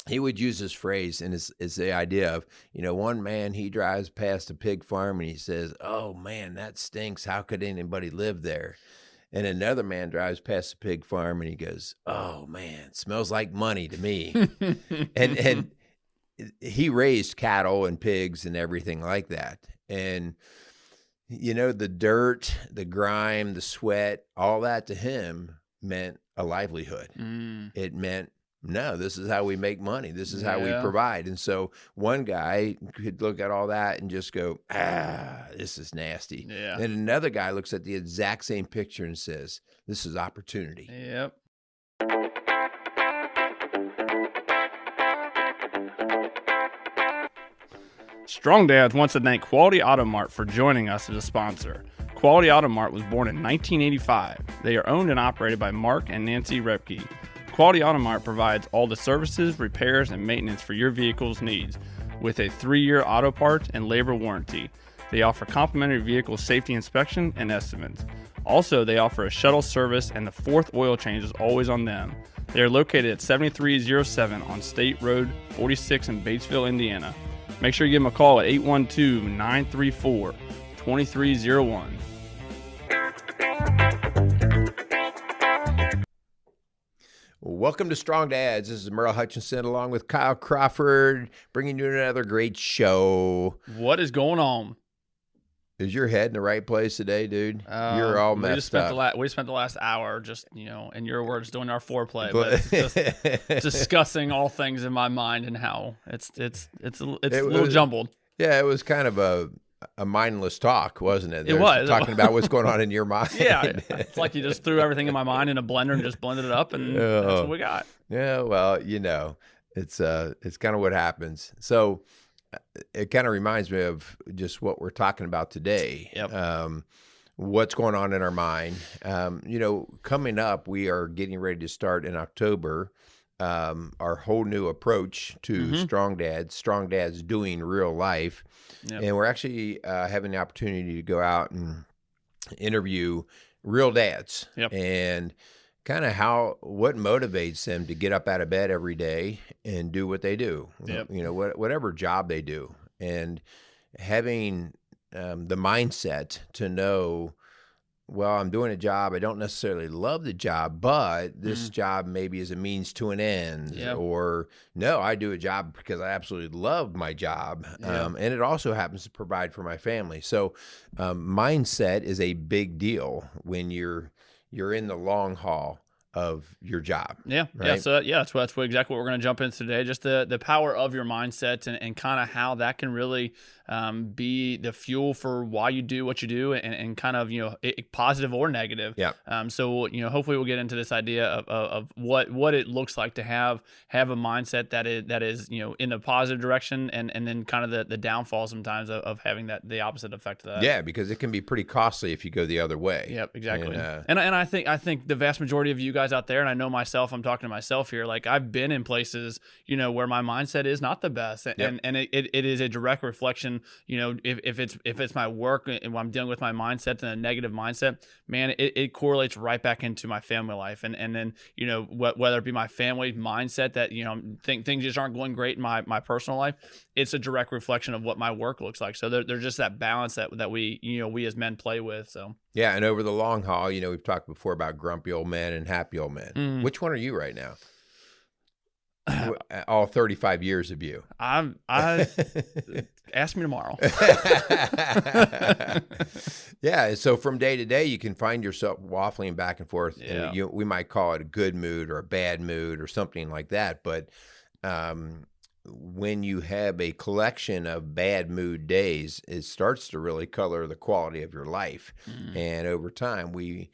he would use this phrase, and it's the idea of, one man, he drives past a pig farm and he says, "Oh man, that stinks. How could anybody live there?" And another man drives past a pig farm and he goes, "Oh man, it smells like money to me." and he raised cattle and pigs and everything like that. And the dirt, the grime, the sweat, all that to him meant a livelihood. It meant, no, this is how we make money. This is how we provide. And so one guy could look at all that and just go, this is nasty. Yeah. And another guy looks at the exact same picture and says, this is opportunity. Yep. Strong Dads wants to thank Quality Auto Mart for joining us as a sponsor. Quality Auto Mart was born in 1985. They are owned and operated by Mark and Nancy Repke. Quality Auto Mart provides all the services, repairs, and maintenance for your vehicle's needs with a 3-year auto parts and labor warranty. They offer complimentary vehicle safety inspection and estimates. Also, they offer a shuttle service, and the 4th oil change is always on them. They are located at 7307 on State Road 46 in Batesville, Indiana. Make sure you give them a call at 812-934-2301. Welcome to Strong Dads. This is Merle Hutchinson along with Kyle Crawford, bringing you another great show. What is going on? Is your head in the right place today, dude? You're all messed up. We spent the last hour just, in your words, doing our foreplay, but just discussing all things in my mind and how it's a little jumbled. Yeah, it was kind of a mindless talk, wasn't it? It was. Talking about what's going on in your mind. Yeah, it's like you just threw everything in my mind in a blender and just blended it up, and that's what we got. Yeah, well, it's kind of what happens. So it kind of reminds me of just what we're talking about today. Yep. What's going on in our mind. Coming up, we are getting ready to start in October our whole new approach to Strong Dads doing real life. Yep. And we're actually having the opportunity to go out and interview real dads. Yep. And kind of what motivates them to get up out of bed every day and do what they do. Yep. Whatever job they do, and having the mindset to know, well, I'm doing a job. I don't necessarily love the job, but this job maybe is a means to an end. Yep. Or no, I do a job because I absolutely love my job. Yep. And it also happens to provide for my family. So mindset is a big deal when you're in the long haul of your job. Yeah. Right? Yeah. So that's exactly what we're going to jump into today. Just the power of your mindset and kind of how that can really be the fuel for why you do what you do, and kind of, positive or negative. Yeah. So, hopefully we'll get into this idea of what it looks like to have a mindset that is, in a positive direction, and then kind of the downfall sometimes of having the opposite effect of that. Yeah, because it can be pretty costly if you go the other way. Yep, exactly. And I think the vast majority of you guys out there, and I know myself, I'm talking to myself here, like I've been in places, where my mindset is not the best, and it is a direct reflection. If it's my work and I'm dealing with my mindset and a negative mindset, man, it correlates right back into my family life, and then whether it be my family mindset that things just aren't going great in my personal life, it's a direct reflection of what my work looks like. So there's just that balance that we as men play with. So yeah, and over the long haul, we've talked before about grumpy old men and happy old men. Which one are you right now? All 35 years of you. I ask me tomorrow. Yeah, so from day to day, you can find yourself waffling back and forth. Yeah. And we might call it a good mood or a bad mood or something like that. But when you have a collection of bad mood days, it starts to really color the quality of your life. And over time, we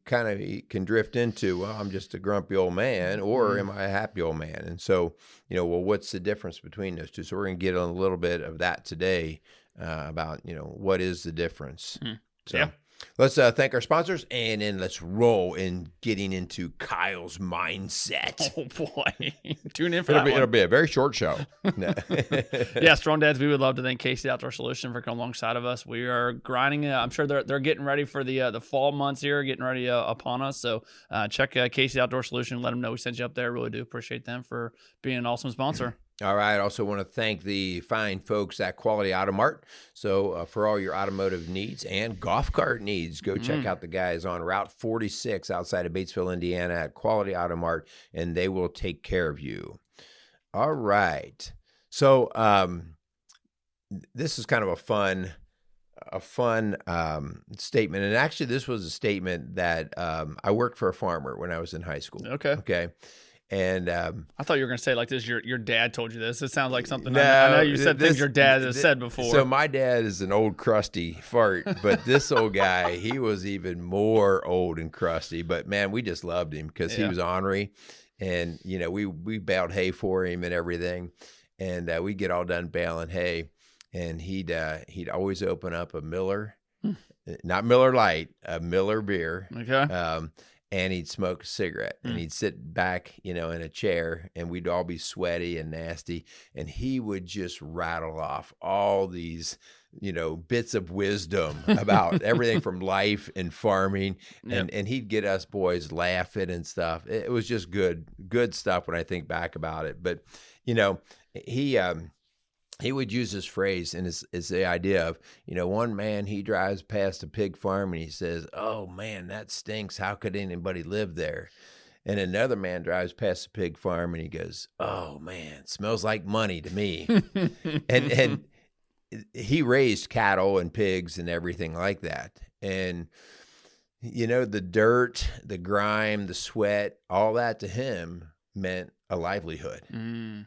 kind of can drift into, well, I'm just a grumpy old man, or am I a happy old man? And so, well, what's the difference between those two? So we're going to get a little bit of that today about, what is the difference. So. Let's thank our sponsors, and then let's roll in getting into Kyle's mindset. Oh boy, tune in for It'll be a very short show. No. Yeah, Strong Dads, we would love to thank Casey Outdoor Solution for coming alongside of us. We are grinding. I'm sure they're getting ready for the fall months here, getting ready upon us. So check Casey Outdoor Solution. Let them know we sent you up there. Really do appreciate them for being an awesome sponsor. All right. I also want to thank the fine folks at Quality Auto Mart. So for all your automotive needs and golf cart needs, go check out the guys on Route 46 outside of Batesville, Indiana at Quality Auto Mart, and they will take care of you. All right. So this is kind of a fun statement. And actually, this was a statement that I worked for a farmer when I was in high school. Okay. And I thought you were going to say like this, your dad told you this. It sounds like something. I know you said things your dad has said before. So my dad is an old crusty fart, but this old guy, he was even more old and crusty. But man, we just loved him because he was ornery, and we baled hay for him and everything, and we'd get all done baling hay, and he'd always open up a Miller, not Miller Lite, a Miller beer. Okay. And he'd smoke a cigarette, and he'd sit back, in a chair, and we'd all be sweaty and nasty. And he would just rattle off all these, bits of wisdom about everything from life and farming. And he'd get us boys laughing and stuff. It was just good stuff when I think back about it. But, he would use this phrase, and it's the idea of, one man, he drives past a pig farm and he says, "Oh man, that stinks. How could anybody live there?" And another man drives past a pig farm and he goes, "Oh man, it smells like money to me." and he raised cattle and pigs and everything like that. And, the dirt, the grime, the sweat, all that to him meant a livelihood.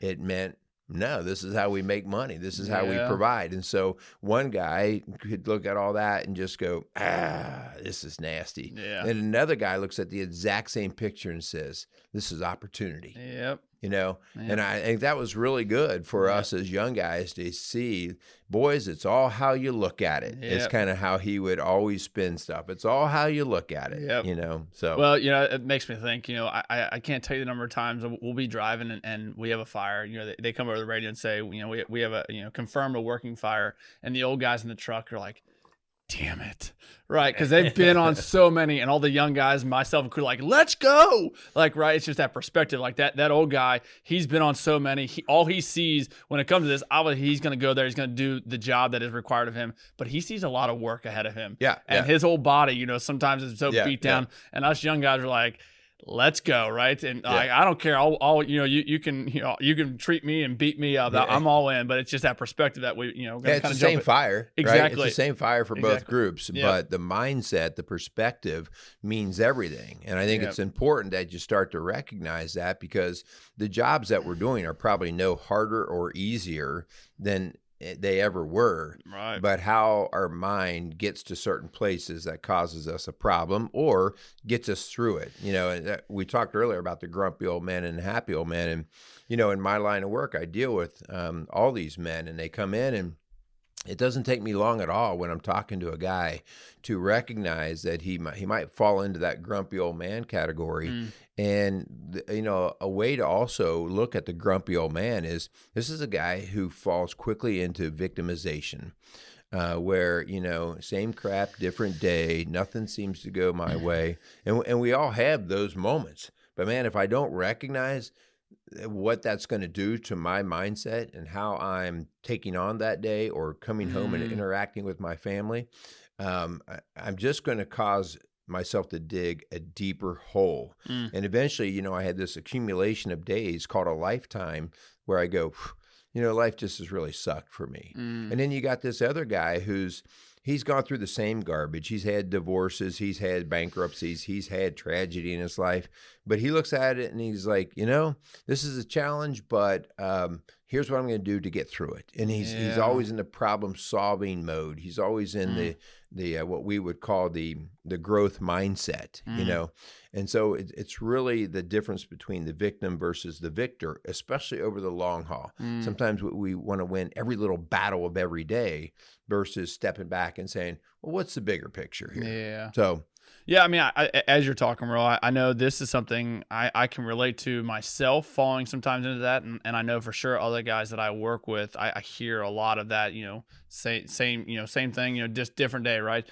It meant, no, this is how we make money. This is how we provide. And so one guy could look at all that and just go, this is nasty. Yeah. And another guy looks at the exact same picture and says, this is opportunity. Yep. And I think that was really good for us as young guys to see, boys, it's all how you look at it. It's kind of how he would always spin stuff. It's all how you look at it, so. Well, it makes me think, I can't tell you the number of times we'll be driving and we have a fire, they come over the radio and say, we have a, confirmed a working fire, and the old guys in the truck are like, damn it. Right. Because they've been on so many, and all the young guys, myself included, like, let's go. Like, right. It's just that perspective. Like that old guy, he's been on so many. All he sees when it comes to this, obviously he's going to go there. He's going to do the job that is required of him, but he sees a lot of work ahead of him. Yeah. And his whole body, sometimes it's so beat down. And us young guys are like, let's go, right? And I don't care. You can treat me and beat me up. I'm all in. But it's just that perspective that we, it's the same fire. Exactly. Right? It's the same fire for both groups. Yep. But the mindset, the perspective means everything. And I think it's important that you start to recognize that, because the jobs that we're doing are probably no harder or easier than they ever were. Right. But how our mind gets to certain places that causes us a problem or gets us through it. And we talked earlier about the grumpy old man and the happy old man. And, in my line of work, I deal with all these men, and they come in, and it doesn't take me long at all when I'm talking to a guy to recognize that he might fall into that grumpy old man category. And, a way to also look at the grumpy old man is, this is a guy who falls quickly into victimization, where, same crap, different day, nothing seems to go my way. And we all have those moments. But man, if I don't recognize what that's going to do to my mindset and how I'm taking on that day or coming home and interacting with my family, I'm just going to cause myself to dig a deeper hole. And eventually, I had this accumulation of days called a lifetime where I go, life just has really sucked for me. And then you got this other guy he's gone through the same garbage. He's had divorces, he's had bankruptcies, he's had tragedy in his life, But he looks at it and he's like, this is a challenge, but here's what I'm going to do to get through it. And he's Yeah. always in the problem solving mode. He's always in the what we would call the growth mindset, And so it's really the difference between the victim versus the victor, especially over the long haul. Sometimes we want to win every little battle of every day versus stepping back and saying, well, what's the bigger picture here? Yeah. So, yeah, I mean, as you're talking, Merle, I know this is something I can relate to myself, falling sometimes into that, and I know for sure other guys that I work with, I hear a lot of that, same thing, just different day, right?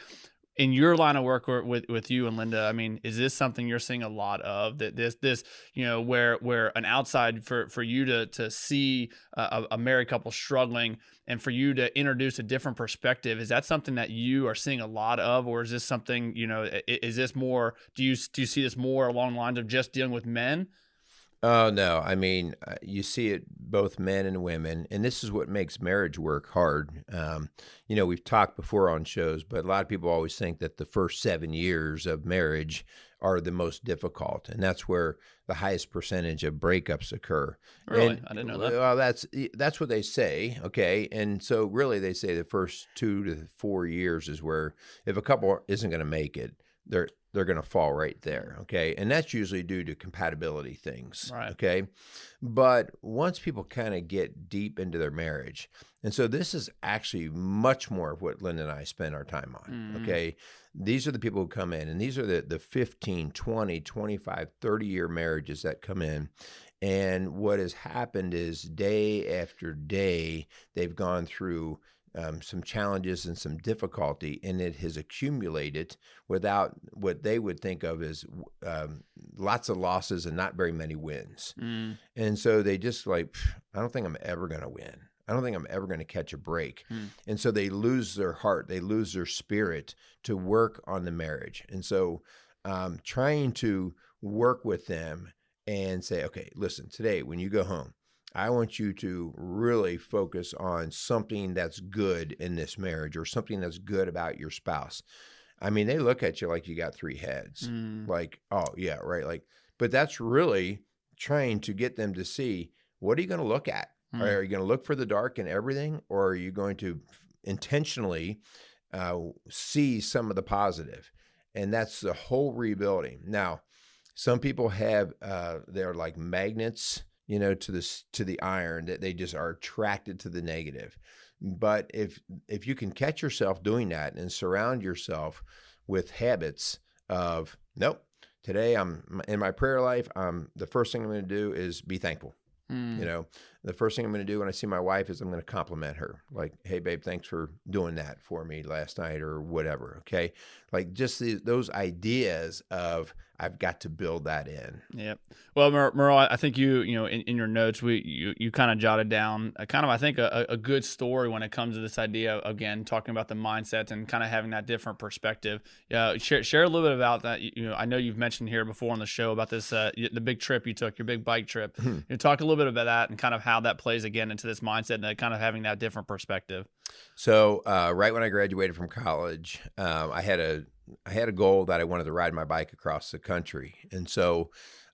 In your line of work with you and Linda, I mean, is this something you're seeing a lot of, that this where an outside for you to see a married couple struggling and for you to introduce a different perspective, is that something that you are seeing a lot of, or is this something, is this more, do you see this more along the lines of just dealing with men? oh, no. I mean, you see it both men and women, and this is what makes marriage work hard. We've talked before on shows, but a lot of people always think that the first 7 years of marriage are the most difficult, and that's where the highest percentage of breakups occur. Really? And, I didn't know that. well, that's what they say, okay? And so really they say the first 2 to 4 years is where if a couple isn't going to make it, they're going to fall right there, okay? And that's usually due to compatibility things, Right. okay? But once people kind of get deep into their marriage, and so this is actually much more of what Linda and I spend our time on, okay? These are the people who come in, and these are the 15, 20, 25, 30-year marriages that come in. And what has happened is day after day, they've gone through some challenges and some difficulty, and it has accumulated without what they would think of as lots of losses and not very many wins. And so they just like, I don't think I'm ever going to win. I don't think I'm ever going to catch a break. And so they lose their heart. They lose their spirit to work on the marriage. And so trying to work with them and say, okay, listen, today when you go home, I want you to really focus on something that's good in this marriage or something that's good about your spouse. I mean, they look at you like you got 3 heads. Like, oh, yeah, right. Like, but that's really trying to get them to see, what are you going to look at? Are you going to look for the dark in everything, or are you going to intentionally see some of the positive? And that's the whole rebuilding. Now, some people have, they're like magnets, to the iron, that they just are attracted to the negative. But if you can catch yourself doing that and surround yourself with habits of, nope, today I'm in my prayer life, the first thing I'm going to do is be thankful. The first thing I'm going to do when I see my wife is I'm going to compliment her. Like, hey, babe, thanks for doing that for me last night or whatever. Okay. Like just those ideas of, I've got to build that in. Yep. Well, Merle, I think in your notes, you kind of jotted down I think a good story when it comes to this idea of, again, talking about the mindset and kind of having that different perspective. Share a little bit about that. I know you've mentioned here before on the show about this, the big trip you took, your big bike trip. Talk a little bit about that and kind of how that plays again into this mindset and kind of having that different perspective. So right when I graduated from college, I had a goal that I wanted to ride my bike across the country. And so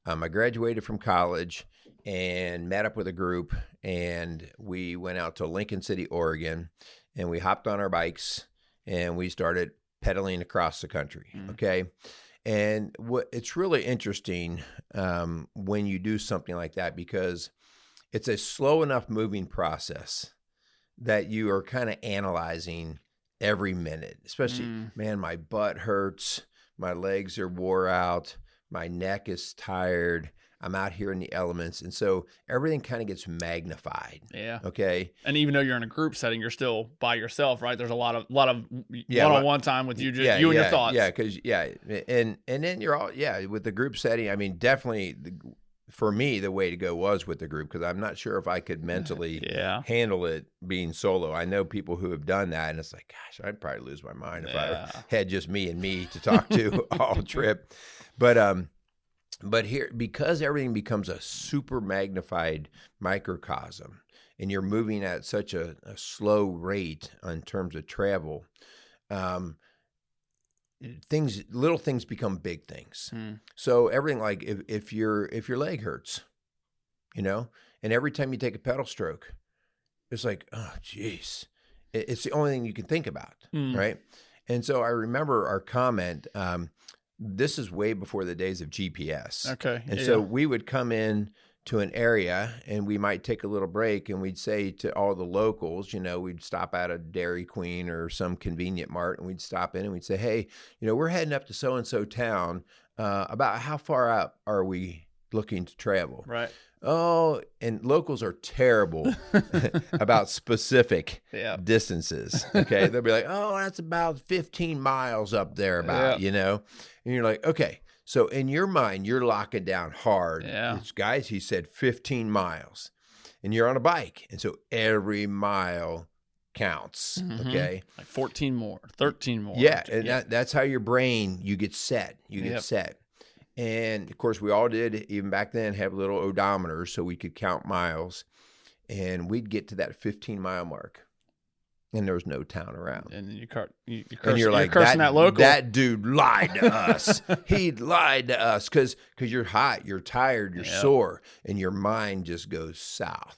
I graduated from college and met up with a group, and we went out to Lincoln City, Oregon, and we hopped on our bikes and we started pedaling across the country. Okay. And it's really interesting when you do something like that, because it's a slow enough moving process that you are kind of analyzing every minute, especially, man, my butt hurts, my legs are wore out, my neck is tired, I'm out here in the elements. And so everything kind of gets magnified. Yeah. Okay. And even though you're in a group setting, you're still by yourself, right? There's a lot of one-on-one time with you, just you and your thoughts. Yeah. Cause and then you're all, with the group setting. I mean, definitely for me, the way to go was with the group, because I'm not sure if I could mentally handle it being solo. I know people who have done that, and it's like, gosh, I'd probably lose my mind if I had just me and me to talk to all trip. But here, because everything becomes a super magnified microcosm, and you're moving at such a slow rate in terms of travel, little things become big things. Mm. So everything, like if your leg hurts, and every time you take a pedal stroke, it's like, oh, geez, it's the only thing you can think about, right? And so I remember our comment. This is way before the days of GPS. Okay. And so we would come in to an area and we might take a little break and we'd say to all the locals, we'd stop at a Dairy Queen or some convenient mart and we'd stop in and we'd say, hey, we're heading up to so-and-so town. About how far out are we looking to travel? Right. Oh, and locals are terrible about specific distances. Okay. They'll be like, oh, that's about 15 miles up there and you're like, okay. So in your mind, you're locking down hard. Yeah. Guys, he said 15 miles and you're on a bike. And so every mile counts. Mm-hmm. Okay. Like 14 more, 13 more. Yeah. And that's how your brain, you get set. And of course, we all did, even back then, have little odometers so we could count miles. And we'd get to that 15-mile mark. And there was no town around. And then you're like, cursing that local. That dude lied to us. He lied to us because you're hot, you're tired, you're sore, and your mind just goes south.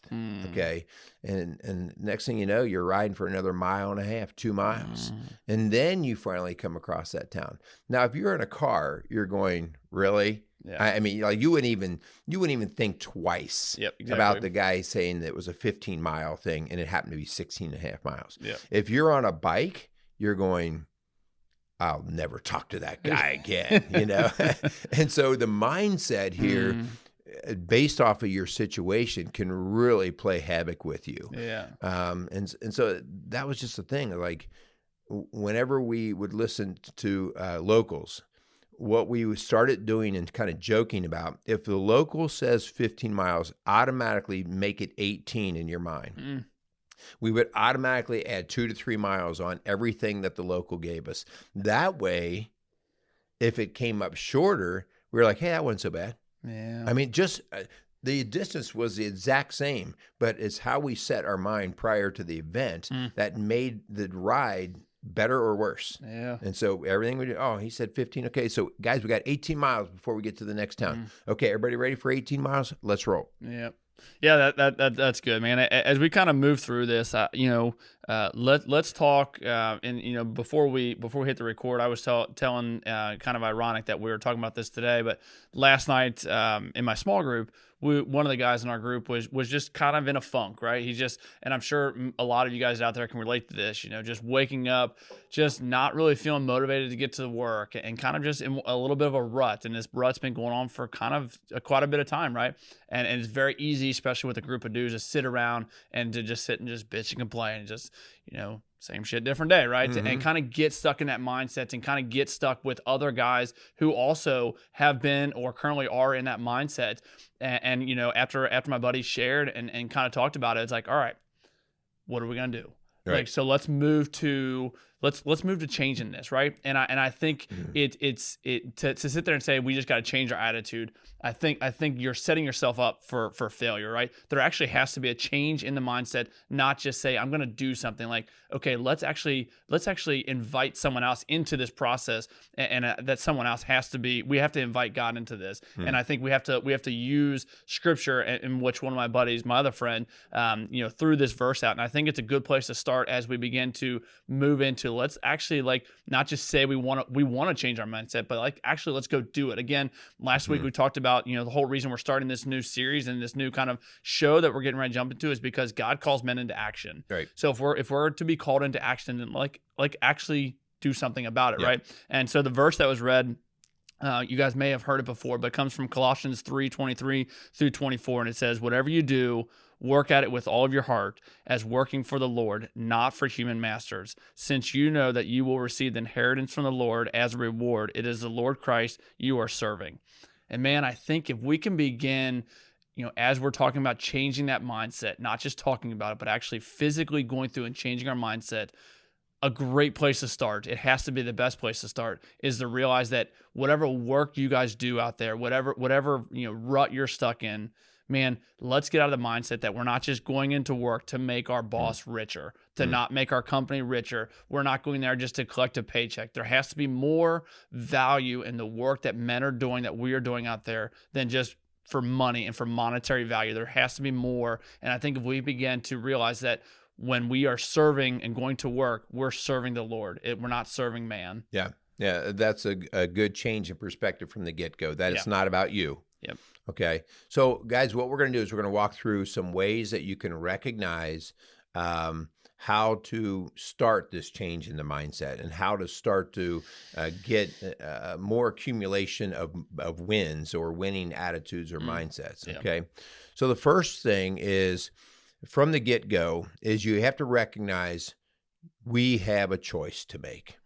Okay. And next thing you know, you're riding for another 1.5 miles, 2 miles. And then you finally come across that town. Now, if you're in a car, you're going, really? Yeah. I mean, like you wouldn't even think twice about the guy saying that it was a 15-mile thing and it happened to be 16.5 miles. Yep. If you're on a bike, you're going, I'll never talk to that guy again, And so the mindset here, based off of your situation, can really play havoc with you. Yeah. And so that was just the thing. Like whenever we would listen to locals, what we started doing and kind of joking about, if the local says 15 miles, automatically make it 18 in your mind. We would automatically add 2 to 3 miles on everything that the local gave us. That way, if it came up shorter, we were like, hey, that wasn't so bad. Yeah. I mean, just the distance was the exact same, but it's how we set our mind prior to the event that made the ride better or worse. Yeah. And so everything we do, he said 15. Okay. So guys, we got 18 miles before we get to the next town. Okay. Everybody ready for 18 miles? Let's roll. Yeah. Yeah. That's good, man. As we kind of move through this, let's talk. And before we hit the record, I was telling kind of ironic that we were talking about this today, but last night in my small group, one of the guys in our group was just kind of in a funk, right? And I'm sure a lot of you guys out there can relate to this, just waking up, just not really feeling motivated to get to work and kind of just in a little bit of a rut. And this rut's been going on for kind of quite a bit of time, right? And it's very easy, especially with a group of dudes, to sit around and to just sit and just bitch and complain and just, same shit, different day, right? And kind of get stuck in that mindset and kind of get stuck with other guys who also have been or currently are in that mindset. And after my buddy shared and kind of talked about it, it's like, all right, what are we going to do? Right. Like, so let's move to changing this, right? And I think to sit there and say we just got to change our attitude. I think you're setting yourself up for failure, right? There actually has to be a change in the mindset, not just say I'm going to do something. Like, okay, let's actually invite someone else into this process, and that someone else we have to invite God into this. And I think we have to use scripture, in which one of my buddies, my other friend, threw this verse out, and I think it's a good place to start as we begin to move into. Let's actually not just say we want to change our mindset, but actually let's go do it. Again, last week we talked about the whole reason we're starting this new series and this new kind of show that we're getting ready to jump into is because God calls men into action. Right. So if we're to be called into action, then actually do something about it, right? And so the verse that was read, you guys may have heard it before, but it comes from Colossians 3:23 through 24, and it says, "Whatever you do, work at it with all of your heart, as working for the Lord, not for human masters, since you know that you will receive the inheritance from the Lord as a reward. It is the Lord Christ you are serving." And man, I think if we can begin, as we're talking about changing that mindset, not just talking about it, but actually physically going through and changing our mindset, a great place to start, it has to be the best place to start, is to realize that whatever work you guys do out there, whatever rut you're stuck in, man, let's get out of the mindset that we're not just going into work to make our boss richer, to not make our company richer. We're not going there just to collect a paycheck. There has to be more value in the work that men are doing, that we are doing out there, than just for money and for monetary value. There has to be more. And I think if we begin to realize that when we are serving and going to work, we're serving the Lord. We're not serving man. Yeah. Yeah. That's a good change in perspective from the get-go, that it's not about you. Yep. Okay. So guys, what we're going to do is we're going to walk through some ways that you can recognize how to start this change in the mindset, and how to start to get more accumulation of wins, or winning attitudes or mindsets. Okay. So the first thing is, from the get-go, is you have to recognize we have a choice to make.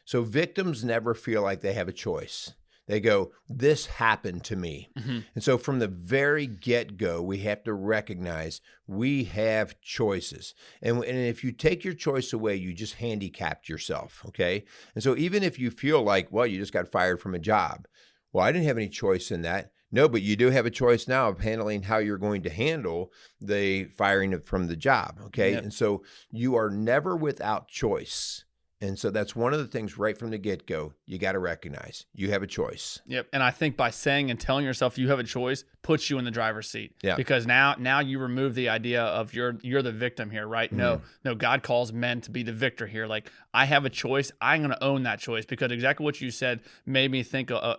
So victims never feel like they have a choice. They go, this happened to me. And so from the very get-go, we have to recognize we have choices. And if you take your choice away, you just handicapped yourself, okay? And so even if you feel like, well, you just got fired from a job. Well, I didn't have any choice in that. No, but you do have a choice now of handling how you're going to handle the firing from the job, okay? And so you are never without choice. And so that's one of the things right from the get-go, you got to recognize you have a choice. Yep. And I think by saying and telling yourself you have a choice puts you in the driver's seat. Yeah. Because now you remove the idea of you're the victim here, right? No, God calls men to be the victor here. Like, I have a choice. I'm going to own that choice, because exactly what you said made me think, a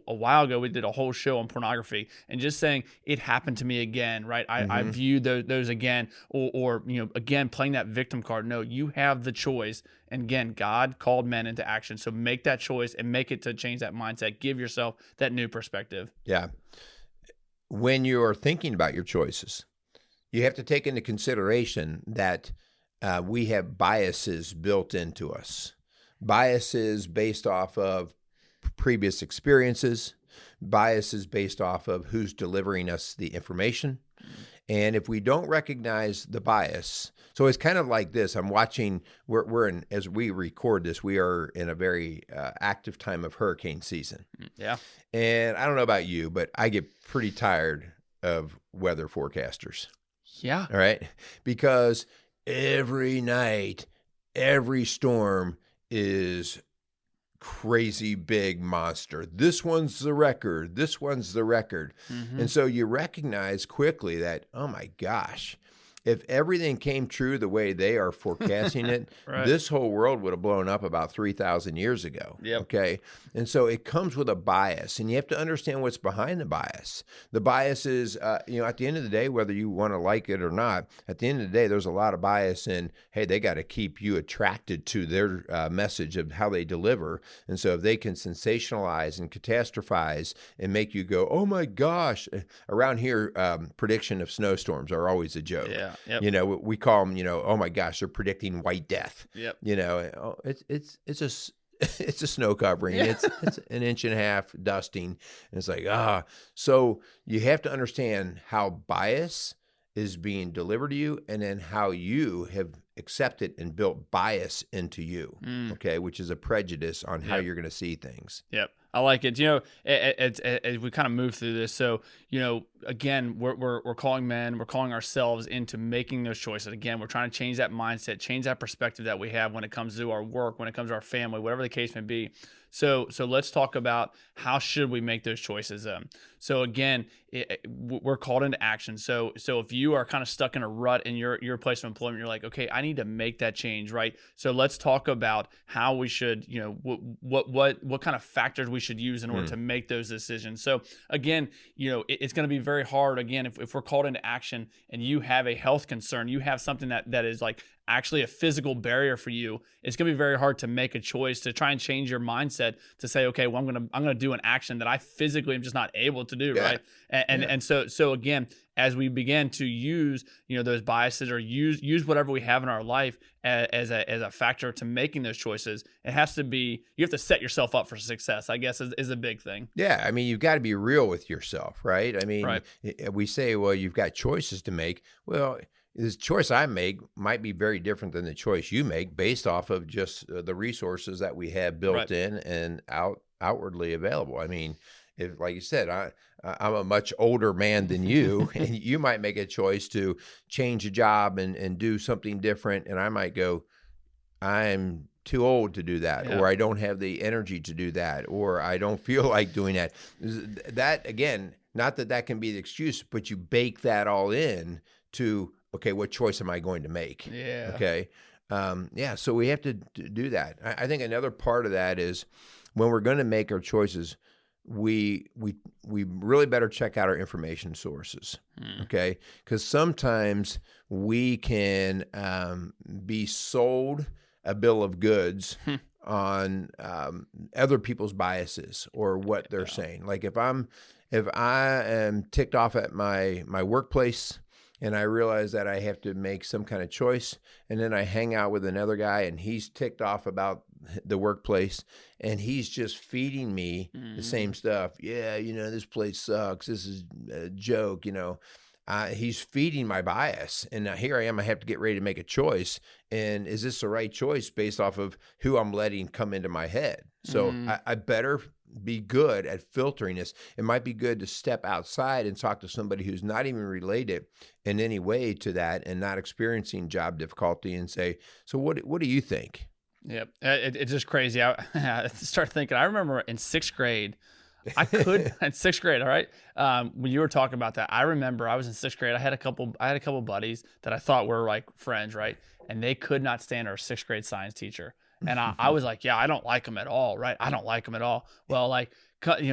while ago, we did a whole show on pornography, and just saying it happened to me again, right? I viewed those again, or again, playing that victim card. No, you have the choice. And again, God called men into action. So make that choice and make it to change that mindset. Give yourself that new perspective. Yeah. When you are thinking about your choices, you have to take into consideration that we have biases built into us. Biases based off of previous experiences, biases based off of who's delivering us the information. And if we don't recognize the bias, so it's kind of like this. I'm watching, we're in, as we record this, we are in a very active time of hurricane season. Yeah. And I don't know about you, but I get pretty tired of weather forecasters. Yeah. All right. Because every night, every storm is crazy big monster. This one's the record. This one's the record. And so you recognize quickly that, oh my gosh, if everything came true the way they are forecasting it, Right. this whole world would have blown up about 3,000 years ago. Yep. Okay. And so it comes with a bias, and you have to understand what's behind the bias. The bias is, at the end of the day, whether you want to like it or not, at the end of the day, there's a lot of bias in, hey, they got to keep you attracted to their message of how they deliver. And so if they can sensationalize and catastrophize and make you go, oh my gosh, around here, prediction of snowstorms are always a joke. Yeah. Yep. We call them, oh my gosh, they're predicting white death. Yep. It's it's a snow covering. Yeah. It's an inch and a half dusting. And it's like, so you have to understand how bias is being delivered to you, and then how you have accepted and built bias into you. Okay. Which is a prejudice on how you're going to see things. Yep. I like it. As we kind of move through this, so again, we're calling men, we're calling ourselves into making those choices. Again, we're trying to change that mindset, change that perspective that we have when it comes to our work, when it comes to our family, whatever the case may be. So let's talk about how should we make those choices. So again, we're called into action. So if you are kind of stuck in a rut in your place of employment, you're like, okay, I need to make that change, right? So let's talk about how we should, what kind of factors we should use in order to make those decisions. So again, it's going to be very hard. Again, if we're called into action and you have a health concern, you have something that is like actually a physical barrier for you, it's going to be very hard to make a choice to try and change your mindset to say, okay, well, I'm going to do an action that I physically am just not able to do, right? And so again, as we begin to use those biases, or use whatever we have in our life as a factor to making those choices, it has to be, you have to set yourself up for success, I guess, is a big thing. Yeah, I mean, you've got to be real with yourself, right? I mean, Right. We say, well, you've got choices to make. Well, the choice I make might be very different than the choice you make, based off of just the resources that we have built Right. in and outwardly available. I mean, if like you said, I'm a much older man than you, and you might make a choice to change a job and do something different, and I might go, I'm too old to do that, Yeah. or I don't have the energy to do that, or I don't feel like doing that. That again, not that that can be the excuse, but you bake that all in to, okay, what choice am I going to make? Yeah. Okay. Yeah. So we have to do that. I think another part of that is when we're going to make our choices, we really better check out our information sources. Okay. Because sometimes we can be sold a bill of goods on other people's biases or what they're saying. Like if I am ticked off at my workplace and I realize that I have to make some kind of choice, and then I hang out with another guy and he's ticked off about the workplace and he's just feeding me the same stuff. Yeah, this place sucks. This is a joke, he's feeding my bias. And now here I am, I have to get ready to make a choice. And is this the right choice based off of who I'm letting come into my head? So I better be good at filtering this. It might be good to step outside and talk to somebody who's not even related in any way to that and not experiencing job difficulty and say, so what do you think? Yep. It's just crazy. I start thinking, I remember in sixth grade, in sixth grade. All right. When you were talking about that, I remember I was in sixth grade. I had a couple buddies that I thought were like friends. Right. And they could not stand our sixth grade science teacher. And I was like, yeah, I don't like him at all. Right. I don't like him at all. Well, like,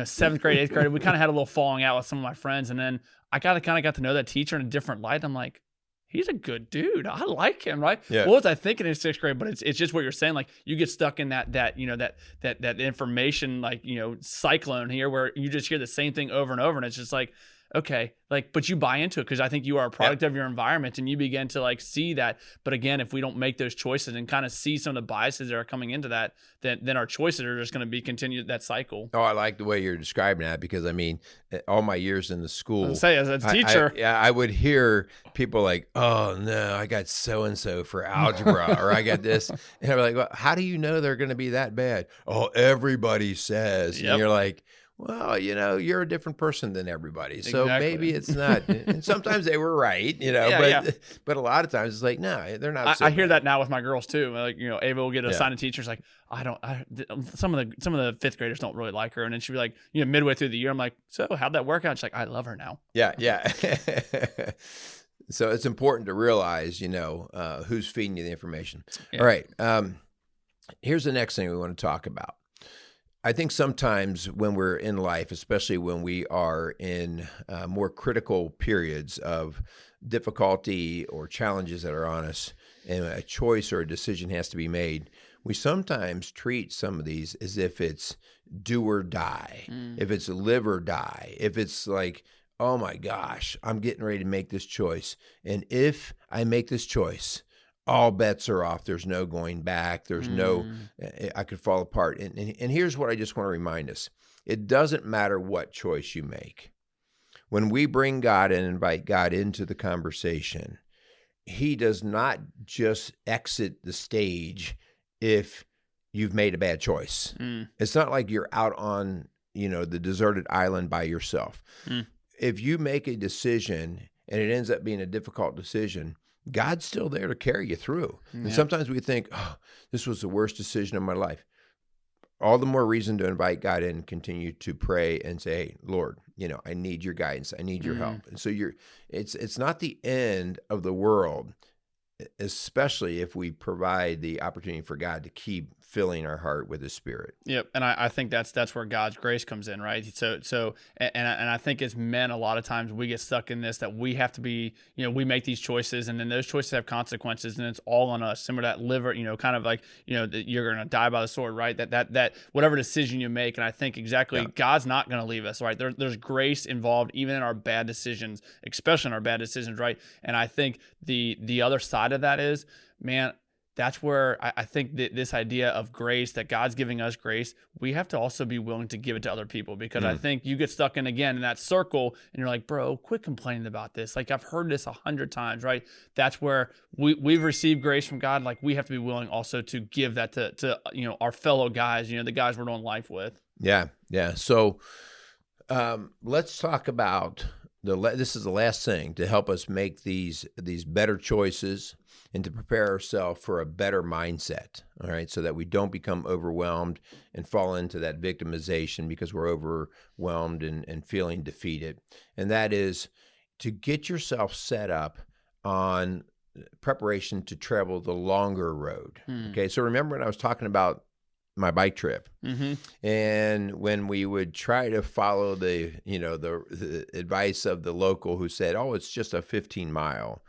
seventh grade, eighth grade, we kind of had a little falling out with some of my friends. And then I kind of got to know that teacher in a different light. I'm like, he's a good dude. I like him, right? Yeah. What was I thinking in sixth grade? But it's just what you're saying. Like you get stuck in that information, like, cyclone here where you just hear the same thing over and over. And it's just like, okay, like, but you buy into it because I think you are a product of your environment and you begin to like see that. But again, if we don't make those choices and kind of see some of the biases that are coming into that, then our choices are just going to be continued that cycle. Oh, I like the way you're describing that because I mean, all my years in the school, I'll say as a teacher, I would hear people like, "Oh no, I got so and so for algebra," or "I got this," and I'm like, "Well, how do you know they're going to be that bad?" Oh, everybody says, and you're like, well, you're a different person than everybody. So maybe it's not. And sometimes they were right, but a lot of times it's like, no, they're not. I hear that now with my girls too. Like, Ava will get assigned a teacher. It's like, some of the fifth graders don't really like her. And then she'll be like, midway through the year, I'm like, so how'd that work out? She's like, I love her now. Yeah. So it's important to realize, who's feeding you the information. Yeah. All right. Here's the next thing we want to talk about. I think sometimes when we're in life, especially when we are in more critical periods of difficulty or challenges that are on us, and a choice or a decision has to be made, we sometimes treat some of these as if it's do or die, if it's live or die, if it's like, oh my gosh, I'm getting ready to make this choice. And if I make this choice, all bets are off. There's no going back. There's I could fall apart. And here's what I just want to remind us. It doesn't matter what choice you make. When we bring God and invite God into the conversation, he does not just exit the stage if you've made a bad choice. It's not like you're out on, the deserted island by yourself. If you make a decision and it ends up being a difficult decision, God's still there to carry you through. Yeah. And sometimes we think, oh, this was the worst decision of my life. All the more reason to invite God in and continue to pray and say, hey, Lord, I need your guidance. I need your help. And so it's not the end of the world, especially if we provide the opportunity for God to keep filling our heart with his spirit. Yep. And I think that's where God's grace comes in, right? So I think as men, a lot of times we get stuck in this, that we have to be, we make these choices and then those choices have consequences and it's all on us. Similar to that liver, kind of like, that you're going to die by the sword, right? That whatever decision you make. And I think exactly God's not going to leave us, right? There's grace involved even in our bad decisions, especially in our bad decisions, right? And I think the other side of that is, man, that's where I think that this idea of grace, that God's giving us grace, we have to also be willing to give it to other people, because I think you get stuck in that circle and you're like, bro, quit complaining about this. Like, I've heard this 100 times, right? That's where we've received grace from God. Like, we have to be willing also to give that to our fellow guys, the guys we're doing life with. Yeah. So Let's talk about this is the last thing to help us make these better choices and to prepare ourselves for a better mindset. All right, so that we don't become overwhelmed and fall into that victimization because we're overwhelmed and feeling defeated. And that is to get yourself set up on preparation to travel the longer road. Okay, so remember when I was talking about my bike trip, and when we would try to follow the advice of the local who said, "Oh, it's just a 15 mile,"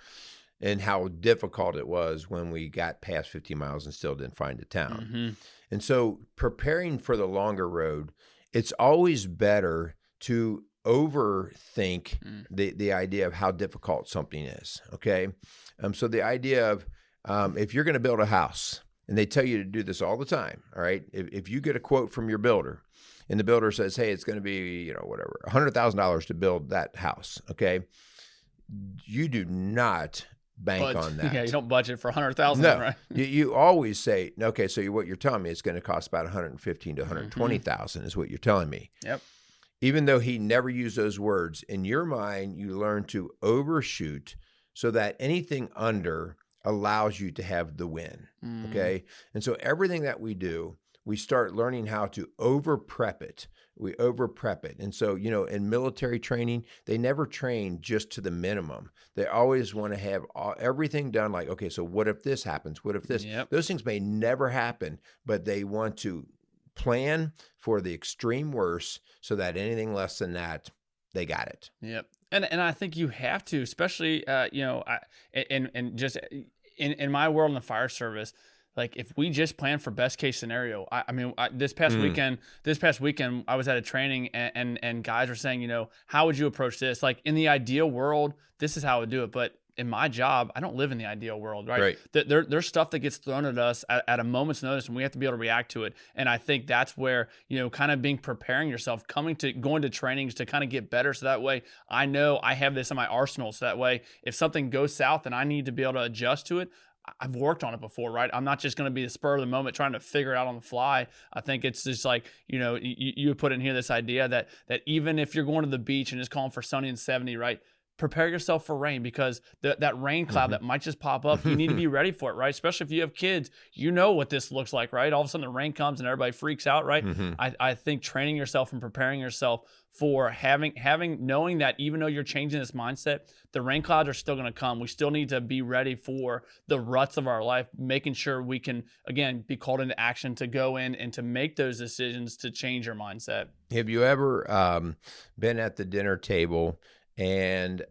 and how difficult it was when we got past 15 miles and still didn't find a town. And so, preparing for the longer road, it's always better to overthink the idea of how difficult something is. Okay, so the idea of if you're going to build a house. And they tell you to do this all the time, all right? If you get a quote from your builder, and the builder says, "Hey, it's going to be, whatever, $100,000 to build that house," okay? You do not bank on that. Yeah, you don't budget for 100,000, no, right? you always say, okay, so what you're telling me is going to cost about 115 to 120,000 is what you're telling me. Yep. Even though he never used those words, in your mind, you learn to overshoot so that anything under allows you to have the win. Okay. And so everything that we do, we start learning how to over prep it. We over prep it. And so, in military training, they never train just to the minimum. They always want to have everything done like, okay, so what if this happens? What if this? Yep. Those things may never happen, but they want to plan for the extreme worst so that anything less than that, they got it. Yep. And I think you have to, especially, just in my world in the fire service, like if we just plan for best case scenario, this past weekend, I was at a training and guys were saying, how would you approach this? Like in the ideal world, this is how I would do it. But in my job, I don't live in the ideal world, right? There's stuff that gets thrown at us at a moment's notice, and we have to be able to react to it. And I think that's where, kind of preparing yourself, going to trainings to kind of get better. So that way I know I have this in my arsenal. So that way, if something goes south and I need to be able to adjust to it, I've worked on it before, right? I'm not just going to be the spur of the moment trying to figure it out on the fly. I think it's just like, you put in here this idea that even if you're going to the beach and it's calling for sunny and 70, right? Prepare yourself for rain, because that rain cloud that might just pop up, you need to be ready for it, right? Especially if you have kids, what this looks like, right? All of a sudden the rain comes and everybody freaks out, right? I think training yourself and preparing yourself for knowing that even though you're changing this mindset, the rain clouds are still going to come. We still need to be ready for the ruts of our life, making sure we can, again, be called into action to go in and to make those decisions to change your mindset. Have you ever been at the dinner table and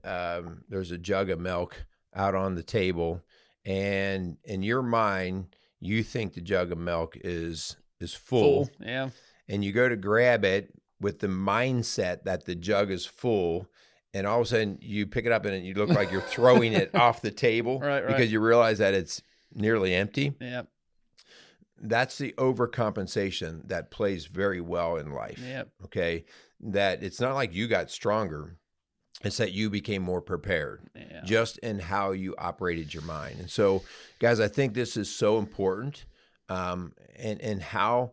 there's a jug of milk out on the table, and in your mind, you think the jug of milk is full. Yeah. And you go to grab it with the mindset that the jug is full, and all of a sudden you pick it up and you look like you're throwing it off the table because you realize that it's nearly empty. Yeah. That's the overcompensation that plays very well in life. Yep. Okay. That it's not like you got stronger. It's that you became more prepared just in how you operated your mind. And so, guys, I think this is so important, and how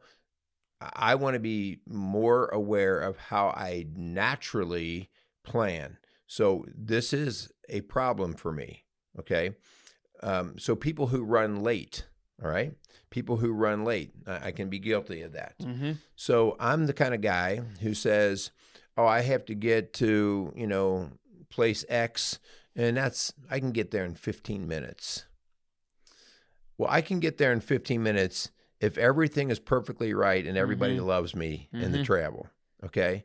I want to be more aware of how I naturally plan. So this is a problem for me, okay? So people who run late, all right? People who run late, I can be guilty of that. So I'm the kind of guy who says, oh, I have to get to, place X, and I can get there in 15 minutes. Well, I can get there in 15 minutes if everything is perfectly right and everybody loves me in the travel, okay?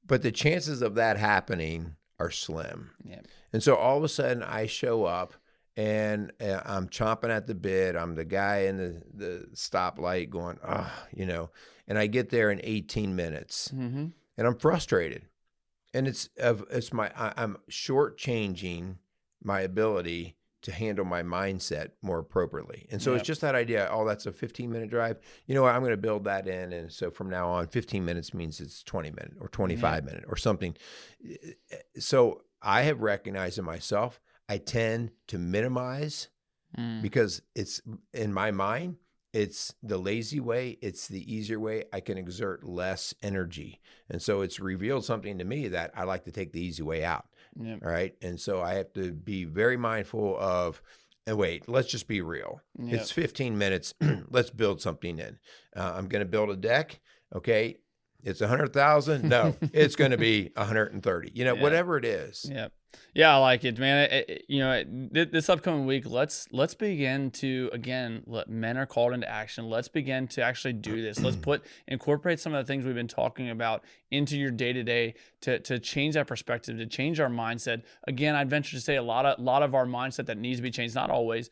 But the chances of that happening are slim. Yeah. And so all of a sudden I show up and I'm chomping at the bit. I'm the guy in the stoplight going, and I get there in 18 minutes. And I'm frustrated, and I'm shortchanging my ability to handle my mindset more appropriately. And so it's just that idea. Oh, that's a 15-minute drive. You know what? I'm going to build that in, and so from now on, 15 minutes means it's 20 minutes or 25 minutes or something. So I have recognized in myself, I tend to minimize because it's in my mind. it's the lazy way, it's the easier way. I can exert less energy. And so it's revealed something to me that I like to take the easy way out. Yep. All right. And so I have to be very mindful of, and wait, let's just be real. Yep. It's 15 minutes. Let's build something in. I'm going to build a deck. Okay. It's 100,000. No, it's going to be 130, whatever it is. Yep. Yeah, I like it, man. This upcoming week, let's begin to, again, men are called into action. Let's begin to actually do this. Let's incorporate some of the things we've been talking about into your day-to-day to change that perspective, to change our mindset. Again, I'd venture to say a lot of our mindset that needs to be changed, not always,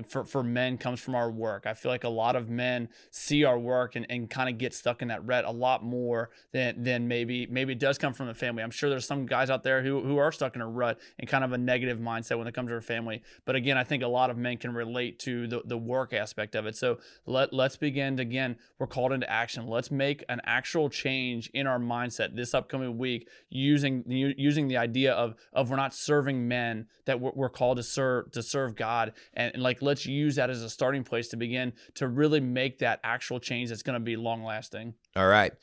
for men comes from our work. I feel like a lot of men see our work and kind of get stuck in that rut a lot more than maybe it does come from the family. I'm sure there's some guys out there who are stuck in a rut and kind of a negative mindset when it comes to their family. But again, I think a lot of men can relate to the work aspect of it. So let's begin to, again, we're called into action. Let's make an actual change in our mindset this upcoming week using the idea of we're not serving men, that we're called to serve God. And like, let's use that as a starting place to begin to really make that actual change that's going to be long lasting. All right.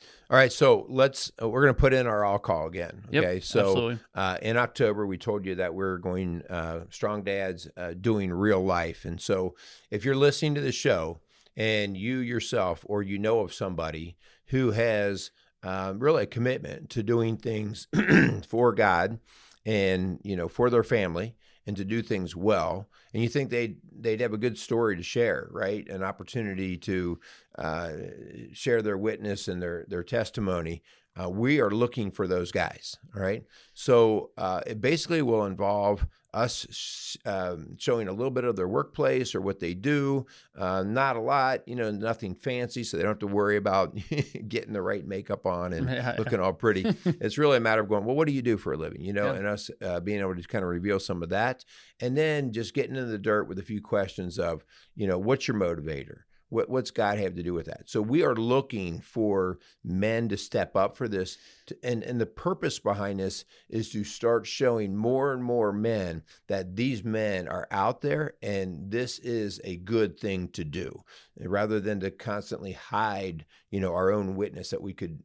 So we're going to put in our all call again. Okay. Yep, so in October, we told you that we're going Strong Dads doing real life. And so if you're listening to the show and you yourself, or you know of somebody who has really a commitment to doing things for God and, for their family, and to do things well, and you think they'd have a good story to share, right? An opportunity to share their witness and their testimony. We are looking for those guys, all right? So it basically will involve us showing a little bit of their workplace or what they do, not a lot, nothing fancy, so they don't have to worry about getting the right makeup on and looking all pretty. It's really a matter of going, well, what do you do for a living, and us being able to kind of reveal some of that, and then just getting into the dirt with a few questions of, what's your motivator? What's God have to do with that? So we are looking for men to step up for this. And the purpose behind this is to start showing more and more men that these men are out there and this is a good thing to do, rather than to constantly hide, our own witness that we could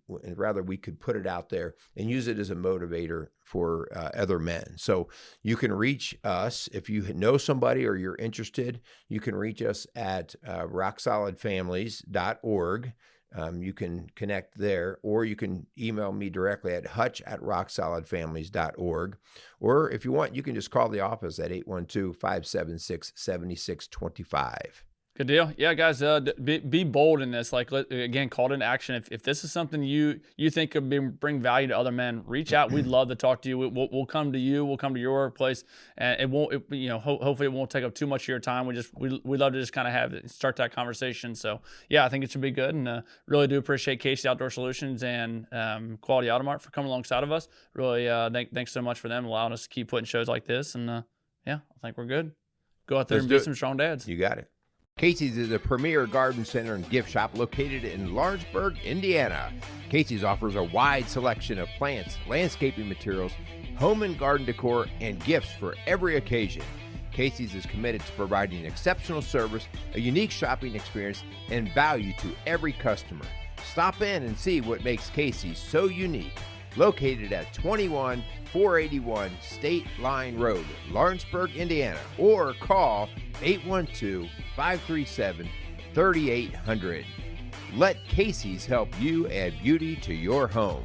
put it out there and use it as a motivator for other men. So you can reach us if you know somebody or you're interested. You can reach us at rocksolidfamilies.org. You can connect there, or you can email me directly at hutch@rocksolidfamilies.org. Or if you want, you can just call the office at 812-576-7625. Good deal. Yeah, guys, be bold in this. Like, again, call it into action. If this is something you think could bring value to other men, reach out. We'd love to talk to you. We'll come to you. We'll come to your workplace, and it won't. Hopefully, it won't take up too much of your time. We love to just kind of start that conversation. So yeah, I think it should be good, and really do appreciate Casey Outdoor Solutions and Quality Auto Mart for coming alongside of us. Really, thanks so much for them allowing us to keep putting shows like this. And yeah, I think we're good. Go out there and be some strong dads. You got it. Casey's is a premier garden center and gift shop located in Lawrenceburg, Indiana. Casey's offers a wide selection of plants, landscaping materials, home and garden decor, and gifts for every occasion. Casey's is committed to providing exceptional service, a unique shopping experience, and value to every customer. Stop in and see what makes Casey's so unique. Located at 21481 State Line Road, Lawrenceburg, Indiana, or call 812-537-3800. Let Casey's help you add beauty to your home.